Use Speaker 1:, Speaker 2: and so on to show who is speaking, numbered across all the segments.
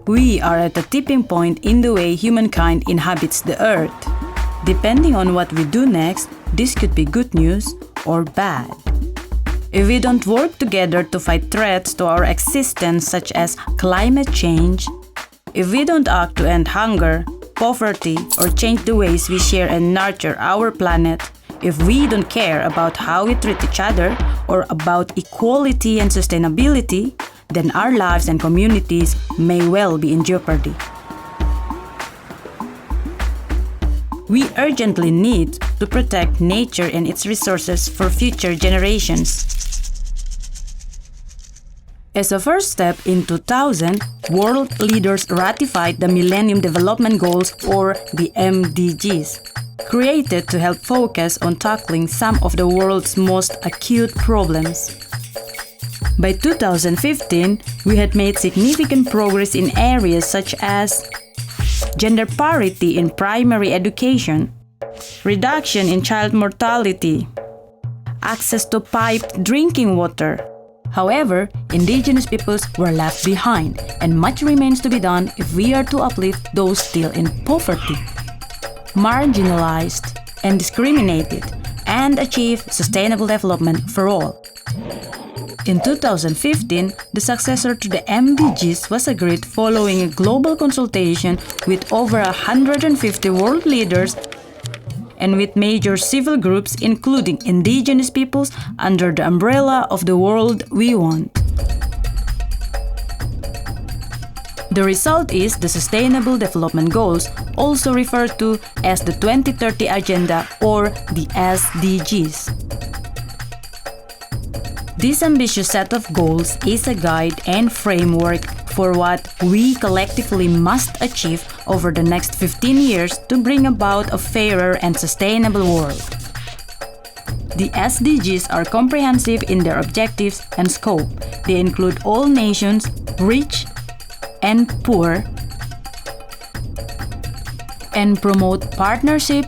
Speaker 1: We are at a tipping point in the way humankind inhabits the Earth. Depending on what we do next, this could be good news or bad. If we don't work together to fight threats to our existence such as climate change, if we don't act to end hunger, poverty, or change the ways we share and nurture our planet, if we don't care about how we treat each other or about equality and sustainability, then our lives and communities may well be in jeopardy. We urgently need to protect nature and its resources for future generations. As a first step, in 2000, world leaders ratified the Millennium Development Goals, or the MDGs, created to help focus on tackling some of the world's most acute problems. By 2015, we had made significant progress in areas such as gender parity in primary education, reduction in child mortality, access to piped drinking water. However, indigenous peoples were left behind, and much remains to be done if we are to uplift those still in poverty, marginalized, and discriminated, and achieve sustainable development for all. In 2015, the successor to the MDGs was agreed following a global consultation with over 150 world leaders and with major civil groups including indigenous peoples under the umbrella of the world we want. The result is the Sustainable Development Goals, also referred to as the 2030 Agenda or the SDGs. This ambitious set of goals is a guide and framework for what we collectively must achieve over the next 15 years to bring about a fairer and sustainable world. The SDGs are comprehensive in their objectives and scope. They include all nations, rich and poor, and promote partnership,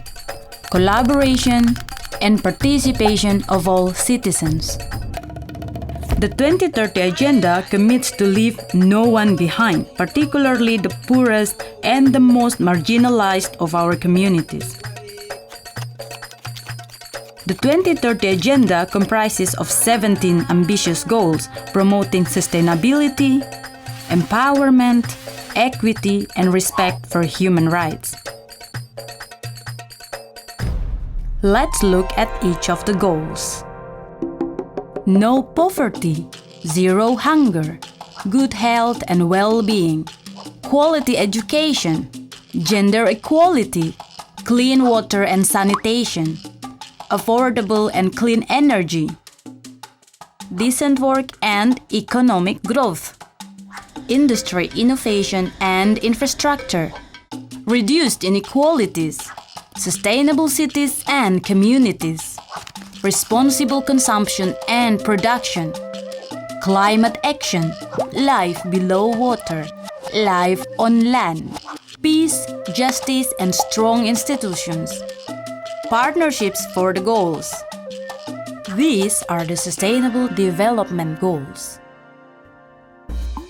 Speaker 1: collaboration, and participation of all citizens. The 2030 Agenda commits to leave no one behind, particularly the poorest and the most marginalized of our communities. The 2030 Agenda comprises of 17 ambitious goals promoting sustainability, empowerment, equity, and respect for human rights. Let's look at each of the goals. No poverty, zero hunger, good health and well-being, quality education, gender equality, clean water and sanitation, affordable and clean energy, decent work and economic growth, industry innovation and infrastructure, reduced inequalities, sustainable cities and communities, responsible consumption and production, climate action, life below water, life on land, peace, justice, and strong institutions, partnerships for the goals. These are the Sustainable Development Goals.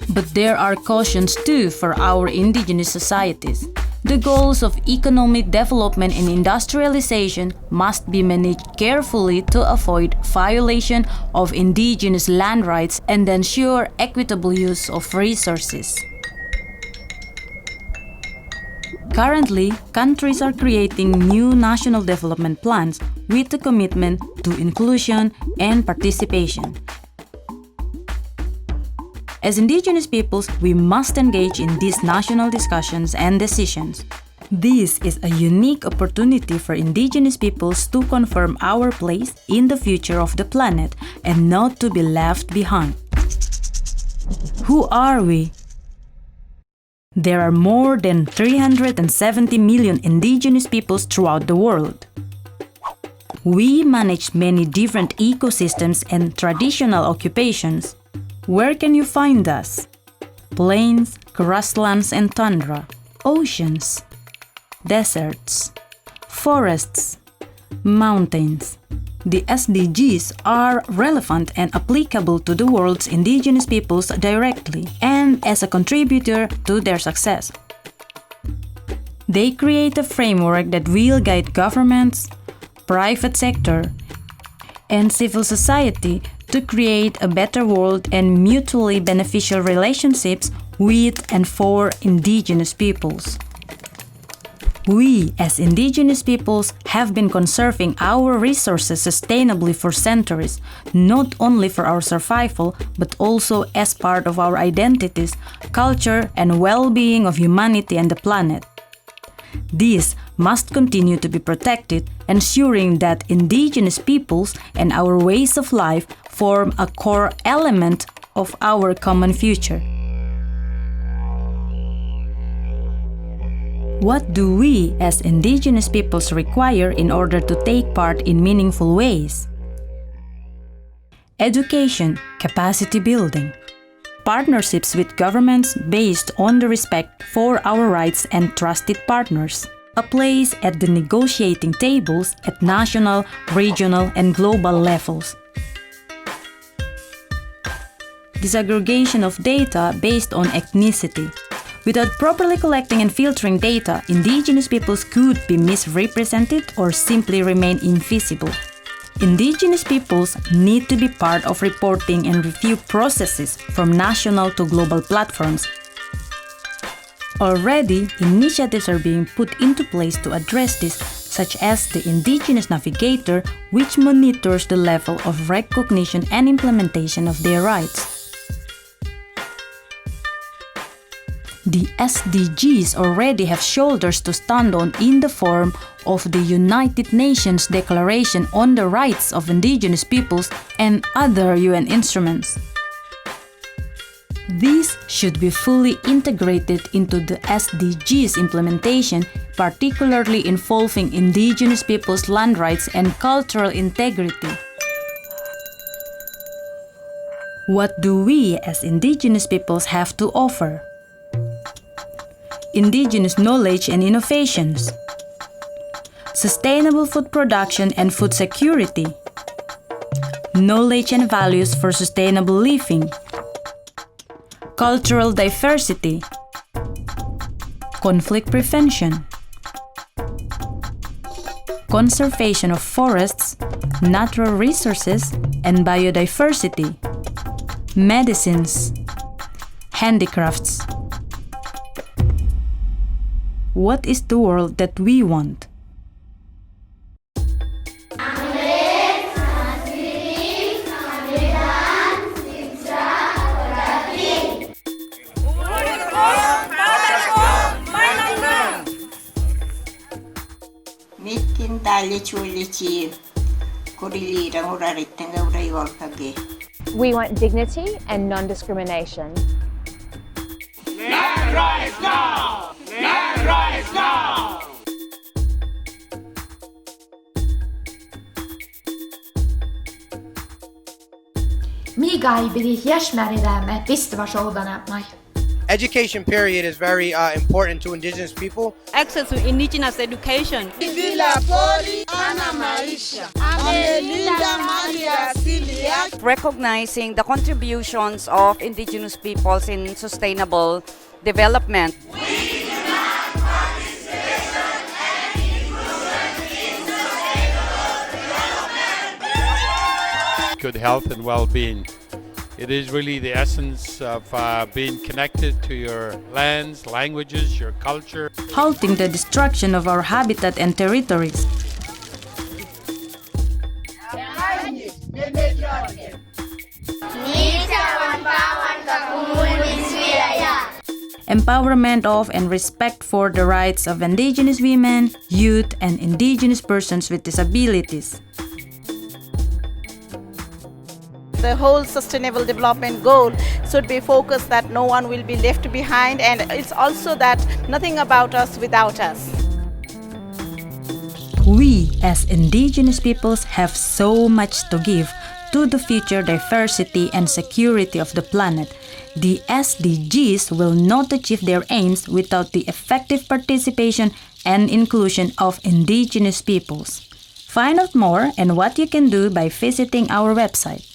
Speaker 1: But there are cautions too for our indigenous societies. The goals of economic development and industrialization must be managed carefully to avoid violation of indigenous land rights and ensure equitable use of resources. Currently, countries are creating new national development plans with a commitment to inclusion and participation. As indigenous peoples, we must engage in these national discussions and decisions. This is a unique opportunity for indigenous peoples to confirm our place in the future of the planet and not to be left behind. Who are we? There are more than 370 million indigenous peoples throughout the world. We manage many different ecosystems and traditional occupations. Where can you find us? Plains, grasslands and tundra, oceans, deserts, forests, mountains, The SDGs are relevant and applicable to the world's indigenous peoples directly and as a contributor to their success. They create a framework that will guide governments, private sector, and civil society to create a better world and mutually beneficial relationships with and for indigenous peoples. We, as indigenous peoples, have been conserving our resources sustainably for centuries, not only for our survival, but also as part of our identities, culture, and well-being of humanity and the planet. These must continue to be protected, ensuring that indigenous peoples and our ways of life form a core element of our common future. What do we as indigenous peoples require in order to take part in meaningful ways? Education, capacity building, partnerships with governments based on the respect for our rights and trusted partners, a place at the negotiating tables at national, regional, and global levels. Disaggregation of data based on ethnicity. Without properly collecting and filtering data, indigenous peoples could be misrepresented or simply remain invisible. Indigenous peoples need to be part of reporting and review processes from national to global platforms. Already, initiatives are being put into place to address this, such as the Indigenous Navigator, which monitors the level of recognition and implementation of their rights. The SDGs already have shoulders to stand on in the form of the United Nations Declaration on the Rights of Indigenous Peoples and other UN instruments. These should be fully integrated into the SDGs implementation, particularly involving indigenous peoples' land rights and cultural integrity. What do we as indigenous peoples have to offer? Indigenous knowledge and innovations, sustainable food production and food security, knowledge and values for sustainable living, cultural diversity, conflict prevention, conservation of forests, natural resources, and biodiversity, medicines, handicrafts. What is the world that we want?
Speaker 2: We want dignity and non-discrimination.
Speaker 3: Land rights now! Land rights now!
Speaker 4: Education period is very important to indigenous people.
Speaker 5: Access to indigenous education.
Speaker 6: Recognizing the contributions of indigenous peoples in sustainable development.
Speaker 7: Good health and well-being. It is really the essence of being connected to your lands, languages, your culture.
Speaker 1: Halting the destruction of our habitat and territories. Empowerment of and respect for the rights of indigenous women, youth, and indigenous persons with disabilities.
Speaker 5: The whole sustainable development goal should be focused that no one will be left behind, and it's also that nothing about us without us.
Speaker 1: We as indigenous peoples have so much to give to the future diversity and security of the planet. The SDGs will not achieve their aims without the effective participation and inclusion of indigenous peoples. Find out more and what you can do by visiting our website.